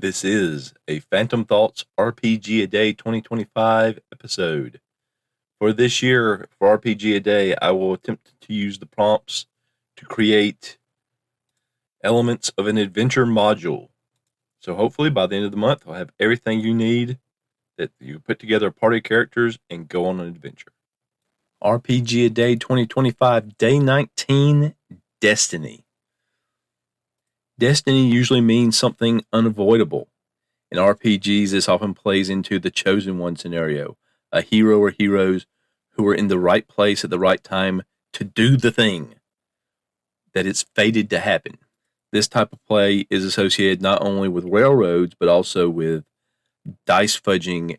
This is a Phantom Thoughts RPG a Day 2025 episode. For this year, for RPG a Day, I will attempt to use the prompts to create elements of an adventure module. So hopefully by the end of the month, I'll have everything you need that you put together party characters and go on an adventure. RPG a Day 2025, Day 19, Destiny. Destiny usually means something unavoidable. In RPGs, this often plays into the chosen one scenario, a hero or heroes who are in the right place at the right time to do the thing that is fated to happen. This type of play is associated not only with railroads, but also with dice fudging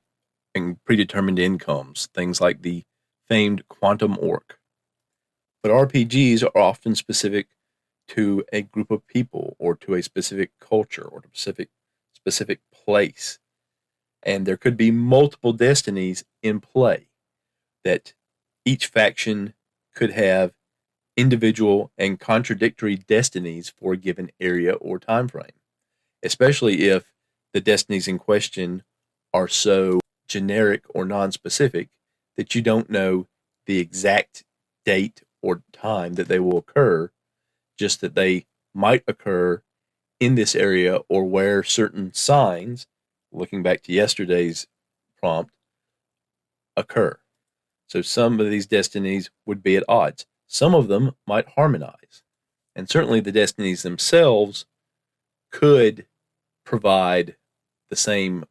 and predetermined incomes, things like the famed quantum orc. But RPGs are often specific to a group of people or to a specific culture or to a specific place. And there could be multiple destinies in play that each faction could have individual and contradictory destinies for a given area or time frame, especially if the destinies in question are so generic or non-specific that you don't know the exact date or time that they will occur, just that they might occur in this area or where certain signs, looking back to yesterday's prompt, occur. So some of these destinies would be at odds. Some of them might harmonize. And certainly the destinies themselves could provide the same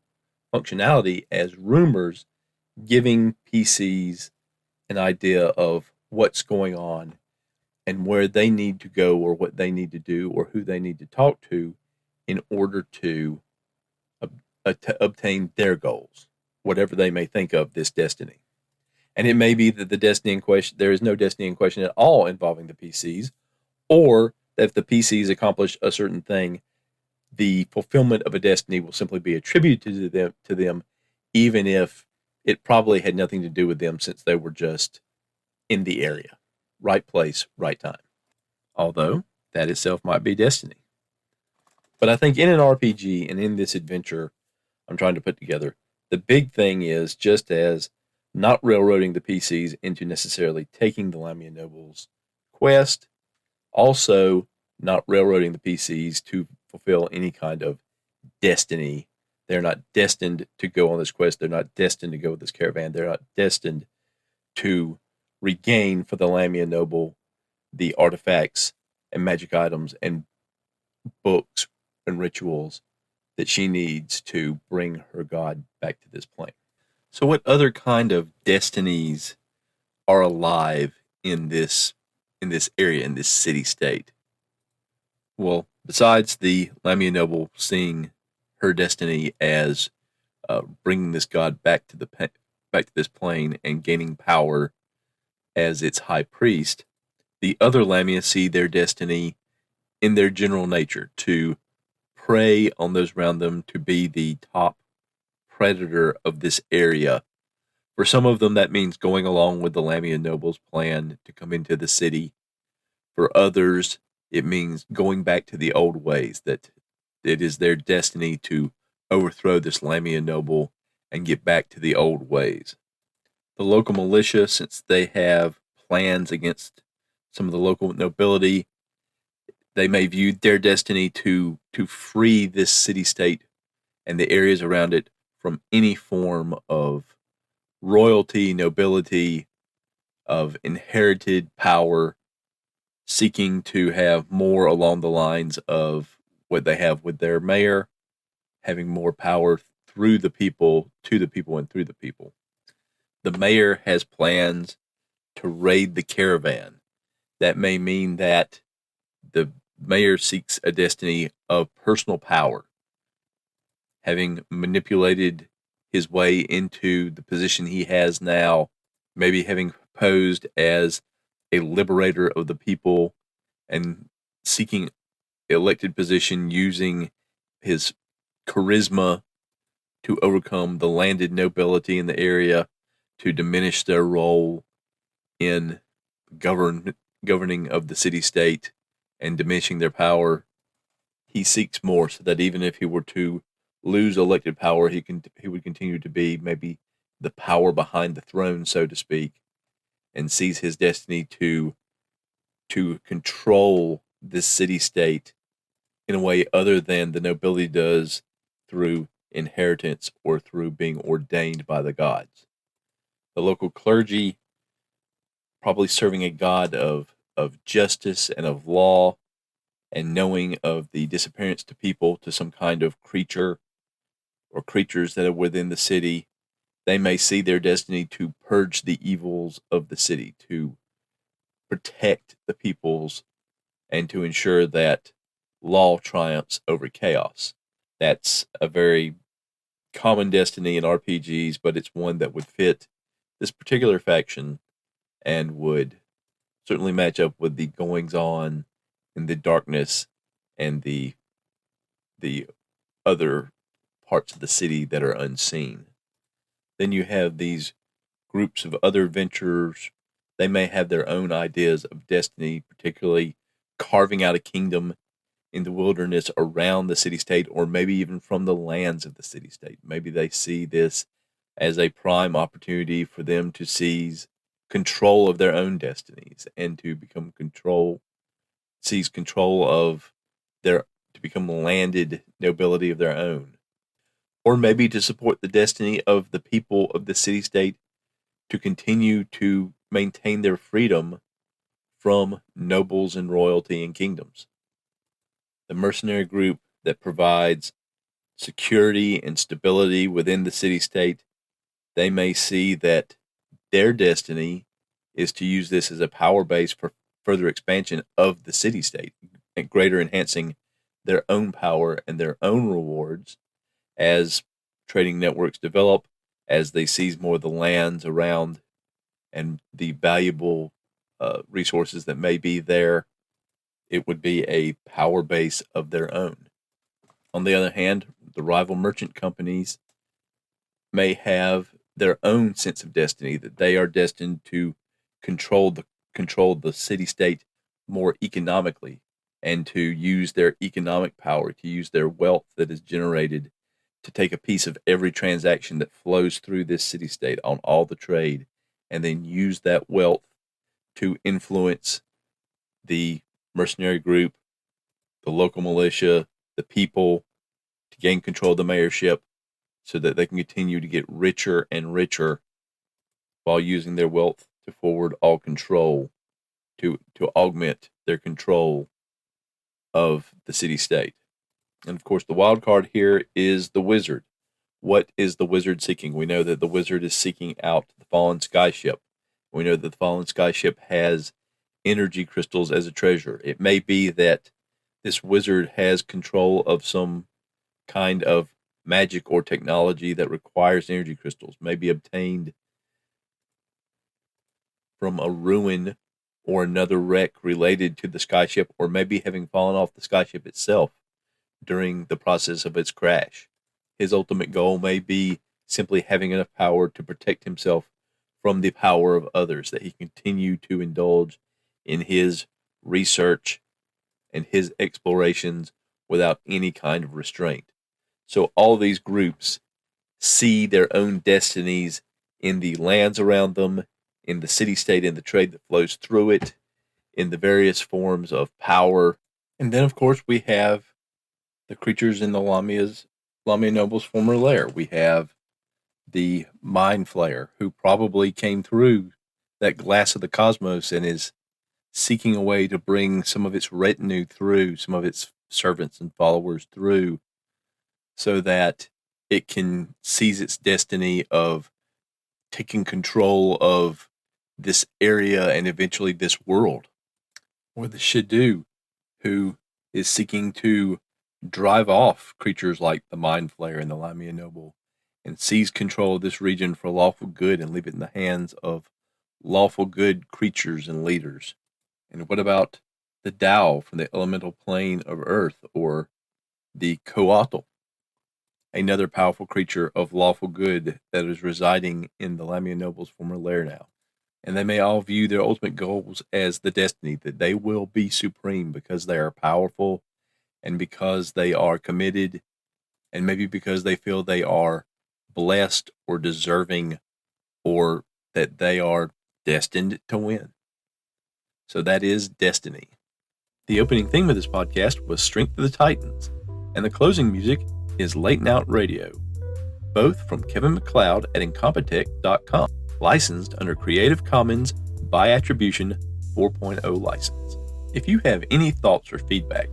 functionality as rumors, giving PCs an idea of what's going on and where they need to go or what they need to do or who they need to talk to in order to obtain their goals, whatever they may think of this destiny. And it may be that the destiny in question, there is no destiny in question at all involving the PCs, or that if the PCs accomplish a certain thing, the fulfillment of a destiny will simply be attributed to them, even if it probably had nothing to do with them since they were just in the area. Right place, right time. Although that itself might be destiny. But I think in an RPG and in this adventure I'm trying to put together, the big thing is, just as not railroading the PCs into necessarily taking the Lamia Noble's quest, also not railroading the PCs to fulfill any kind of destiny. They're not destined to go on this quest. They're not destined to go with this caravan. They're not destined to regain for the Lamia Noble the artifacts and magic items and books and rituals that she needs to bring her god back to this plane. So what other kind of destinies are alive in this area, in this city state? Well, besides the Lamia Noble seeing her destiny as bringing this god back to this plane and gaining power as its high priest, the other Lamia see their destiny in their general nature to prey on those around them, to be the top predator of this area. For some of them, that means going along with the Lamia Noble's plan to come into the city. For others, it means going back to the old ways, that it is their destiny to overthrow this Lamia Noble and get back to the old ways. The local militia, since they have plans against some of the local nobility, they may view their destiny to free this city-state and the areas around it from any form of royalty, nobility, of inherited power, seeking to have more along the lines of what they have with their mayor, having more power through the people, to the people, and through the people. The mayor has plans to raid the caravan. That may mean that the mayor seeks a destiny of personal power, having manipulated his way into the position he has now, maybe having posed as a liberator of the people and seeking elected position using his charisma to overcome the landed nobility in the area, to diminish their role in governing of the city-state and diminishing their power. He seeks more, so that even if he were to lose elected power, he would continue to be maybe the power behind the throne, so to speak, and sees his destiny to control this city state in a way other than the nobility does through inheritance or through being ordained by the gods. The local clergy probably serving a god of justice and of law, and knowing of the disappearance to people to some kind of creature or creatures that are within the city. They may see their destiny to purge the evils of the city, to protect the peoples, and to ensure that law triumphs over chaos. That's a very common destiny in RPGs, but it's one that would fit this particular faction and would certainly match up with the goings on and the darkness and the other parts of the city that are unseen. Then you have these groups of other adventurers. They may have their own ideas of destiny, particularly carving out a kingdom in the wilderness around the city state, or maybe even from the lands of the city state. Maybe they see this as a prime opportunity for them to seize control of their own destinies and to seize control of to become landed nobility of their own. Or maybe to support the destiny of the people of the city state to continue to maintain their freedom from nobles and royalty and kingdoms. The mercenary group that provides security and stability within the city state, they may see that their destiny is to use this as a power base for further expansion of the city state, and greater enhancing their own power and their own rewards as trading networks develop, as they seize more of the lands around and the valuable resources that may be there. It would be a power base of their own. On the other hand, the rival merchant companies may have their own sense of destiny, that they are destined to control the city state more economically, and to use their economic power, to use their wealth that is generated, to take a piece of every transaction that flows through this city state on all the trade, and then use that wealth to influence the mercenary group, the local militia, the people, to gain control of the mayorship so that they can continue to get richer and richer while using their wealth to forward all control, to augment their control of the city state. And of course, the wild card here is the wizard. What is the wizard seeking? We know that the wizard is seeking out the fallen skyship. We know that the fallen skyship has energy crystals as a treasure. It may be that this wizard has control of some kind of magic or technology that requires energy crystals, may be obtained from a ruin or another wreck related to the skyship, or maybe having fallen off the skyship itself during the process of its crash. His ultimate goal may be simply having enough power to protect himself from the power of others, that he continue to indulge in his research and his explorations without any kind of restraint. So all these groups see their own destinies in the lands around them, in the city-state, in the trade that flows through it, in the various forms of power. And then, of course, we have the creatures in the Lamia Noble's former lair. We have the Mind Flayer, who probably came through that glass of the cosmos and is seeking a way to bring some of its retinue through, some of its servants and followers through, so that it can seize its destiny of taking control of this area and eventually this world. Or the Shadu, who is seeking to drive off creatures like the Mind Flayer and the Lamia Noble, and seize control of this region for lawful good and leave it in the hands of lawful good creatures and leaders. And what about the Tao from the elemental plane of Earth, or the Coatl, another powerful creature of lawful good that is residing in the Lamia Noble's former lair now? And they may all view their ultimate goals as the destiny, that they will be supreme because they are powerful and because they are committed and maybe because they feel they are blessed or deserving or that they are destined to win. So that is destiny. The opening theme of this podcast was Strength of the Titans, and the closing music is Late Night Radio, both from Kevin MacLeod at Incompetech.com, licensed under Creative Commons by Attribution 4.0 license. If you have any thoughts or feedback,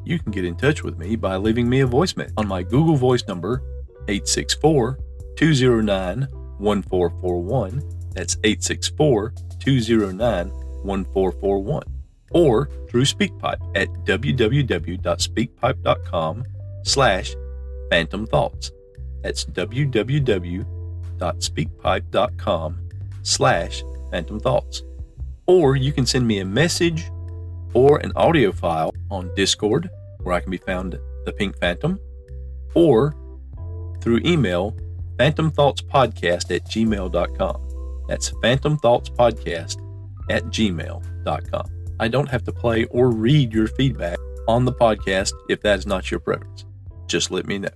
you can get in touch with me by leaving me a voicemail on my Google Voice number, 864-209-1441. That's 864-209-1441. Or through SpeakPipe at www.speakpipe.com/Phantom Thoughts. That's www.speakpipe.com/Phantom Thoughts. Or you can send me a message or an audio file on Discord, where I can be found the Pink Phantom, or through email, phantomthoughtspodcast@gmail.com. That's phantomthoughtspodcast@gmail.com. I don't have to play or read your feedback on the podcast if that is not your preference. Just let me know.